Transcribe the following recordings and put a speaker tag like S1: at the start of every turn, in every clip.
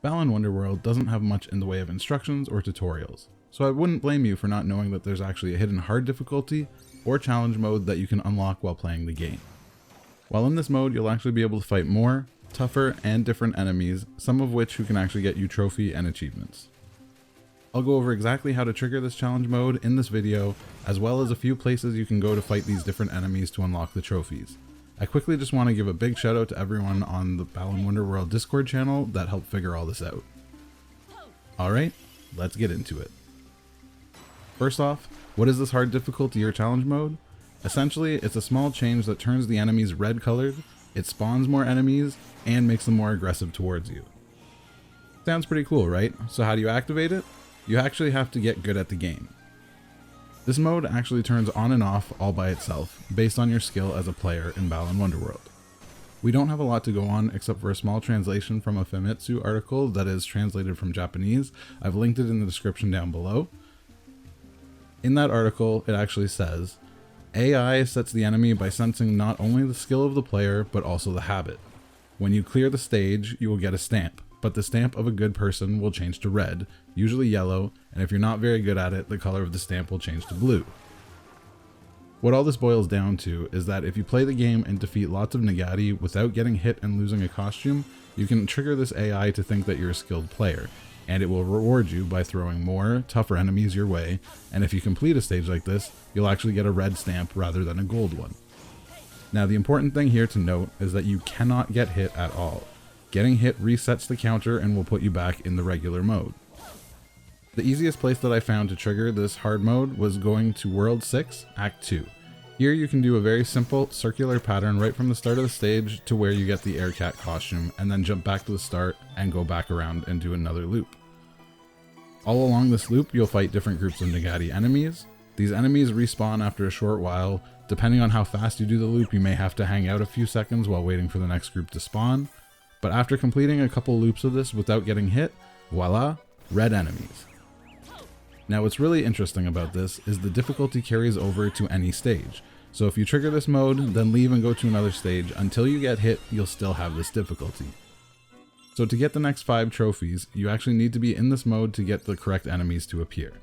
S1: Balan Wonderworld doesn't have much in the way of instructions or tutorials, so I wouldn't blame you for not knowing that there's actually a hidden hard difficulty or challenge mode that you can unlock while playing the game. While in this mode, you'll actually be able to fight more, tougher, and different enemies, some of which who can actually get you trophy and achievements. I'll go over exactly how to trigger this challenge mode in this video, as well as a few places you can go to fight these different enemies to unlock the trophies. I quickly just want to give a big shout out to everyone on the Balan Wonderworld Discord channel that helped figure all this out. Alright, let's get into it. First off, what is this hard difficulty or challenge mode? Essentially, it's a small change that turns the enemies red colored, it spawns more enemies, and makes them more aggressive towards you. Sounds pretty cool, right? So how do you activate it? You actually have to get good at the game. This mode actually turns on and off all by itself, based on your skill as a player in Balan Wonderworld. We don't have a lot to go on except for a small translation from a Famitsu article that is translated from Japanese. I've linked it in the description down below. In that article, it actually says, AI sets the enemy by sensing not only the skill of the player, but also the habit. When you clear the stage, you will get a stamp, but the stamp of a good person will change to red, usually yellow, and if you're not very good at it, the color of the stamp will change to blue. What all this boils down to is that if you play the game and defeat lots of negati without getting hit and losing a costume, you can trigger this AI to think that you're a skilled player, and it will reward you by throwing more, tougher enemies your way, and if you complete a stage like this, you'll actually get a red stamp rather than a gold one. Now the important thing here to note is that you cannot get hit at all. Getting hit resets the counter and will put you back in the regular mode. The easiest place that I found to trigger this hard mode was going to World 6, Act 2. Here you can do a very simple circular pattern right from the start of the stage to where you get the Air Cat costume, and then jump back to the start and go back around and do another loop. All along this loop you'll fight different groups of negati enemies. These enemies respawn after a short while. Depending on how fast you do the loop, you may have to hang out a few seconds while waiting for the next group to spawn. But after completing a couple loops of this without getting hit, voila, red enemies. Now what's really interesting about this is the difficulty carries over to any stage. So if you trigger this mode, then leave and go to another stage, until you get hit, you'll still have this difficulty. So to get the next 5 trophies, you actually need to be in this mode to get the correct enemies to appear.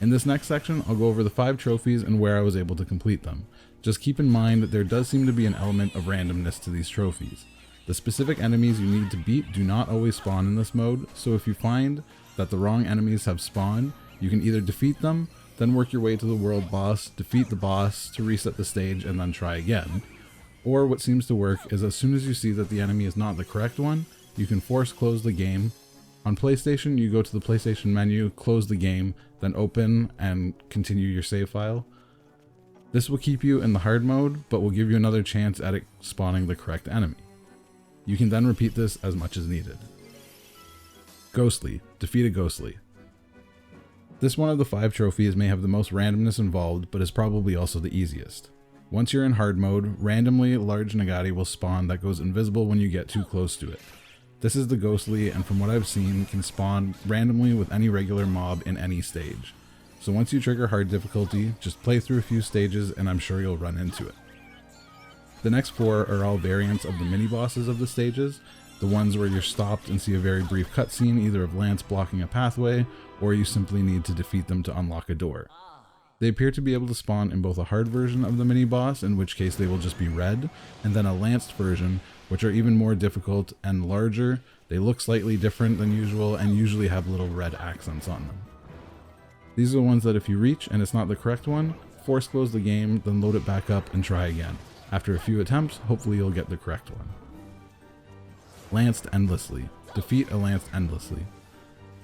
S1: In this next section, I'll go over the 5 trophies and where I was able to complete them. Just keep in mind that there does seem to be an element of randomness to these trophies. The specific enemies you need to beat do not always spawn in this mode, so if you find that the wrong enemies have spawned, you can either defeat them, then work your way to the world boss, defeat the boss to reset the stage and then try again. Or what seems to work is as soon as you see that the enemy is not the correct one, you can force close the game. On PlayStation, you go to the PlayStation menu, close the game, then open and continue your save file. This will keep you in the hard mode, but will give you another chance at it spawning the correct enemy. You can then repeat this as much as needed. Ghostli. Defeat a Ghostli. This one of the 5 trophies may have the most randomness involved, but is probably also the easiest. Once you're in hard mode, randomly large negati will spawn that goes invisible when you get too close to it. This is the Ghostli, and from what I've seen, can spawn randomly with any regular mob in any stage. So once you trigger hard difficulty, just play through a few stages and I'm sure you'll run into it. The next 4 are all variants of the mini-bosses of the stages, the ones where you're stopped and see a very brief cutscene either of Lance blocking a pathway, or you simply need to defeat them to unlock a door. They appear to be able to spawn in both a hard version of the mini-boss, in which case they will just be red, and then a lanced version, which are even more difficult and larger. They look slightly different than usual and usually have little red accents on them. These are the ones that if you reach and it's not the correct one, force close the game, then load it back up and try again. After a few attempts, hopefully you'll get the correct one. Lanced Endlessli. Defeat a Lanced Endlessli.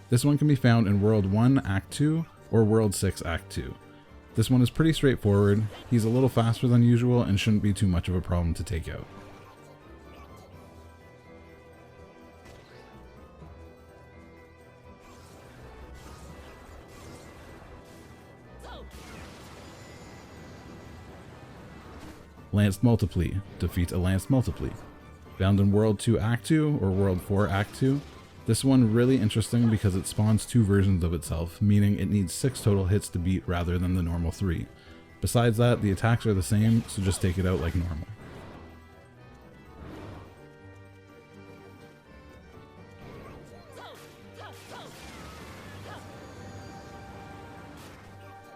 S1: This one can be found in World 1 Act 2 or World 6 Act 2. This one is pretty straightforward. He's a little faster than usual and shouldn't be too much of a problem to take out. Lanced Multipli. Defeat a Lanced Multipli. Found in World 2 Act 2 or World 4 Act 2. This one really interesting because it spawns 2 versions of itself, meaning it needs 6 total hits to beat rather than the normal 3. Besides that, the attacks are the same, so just take it out like normal.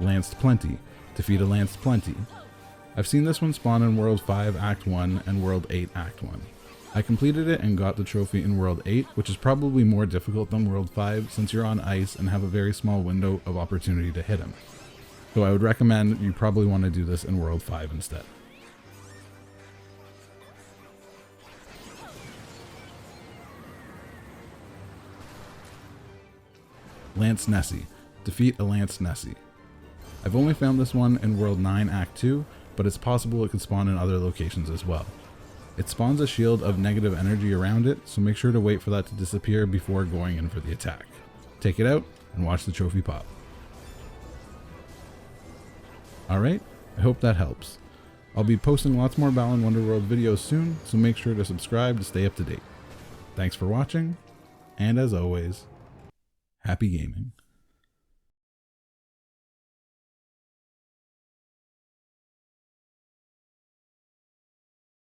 S1: Lanced Plenti. Defeat a Lanced Plenti. I've seen this one spawn in World 5 Act 1 and World 8 Act 1. I completed it and got the trophy in World 8, which is probably more difficult than World 5 since you're on ice and have a very small window of opportunity to hit him. So I would recommend you probably want to do this in World 5 instead. Lance Nessi. Defeat a Lance Nessi. I've only found this one in World 9 Act 2, but it's possible it could spawn in other locations as well. It spawns a shield of negative energy around it, so make sure to wait for that to disappear before going in for the attack. Take it out and watch the trophy pop. Alright, I hope that helps. I'll be posting lots more Balan Wonderworld videos soon, so make sure to subscribe to stay up to date. Thanks for watching, and as always, happy gaming.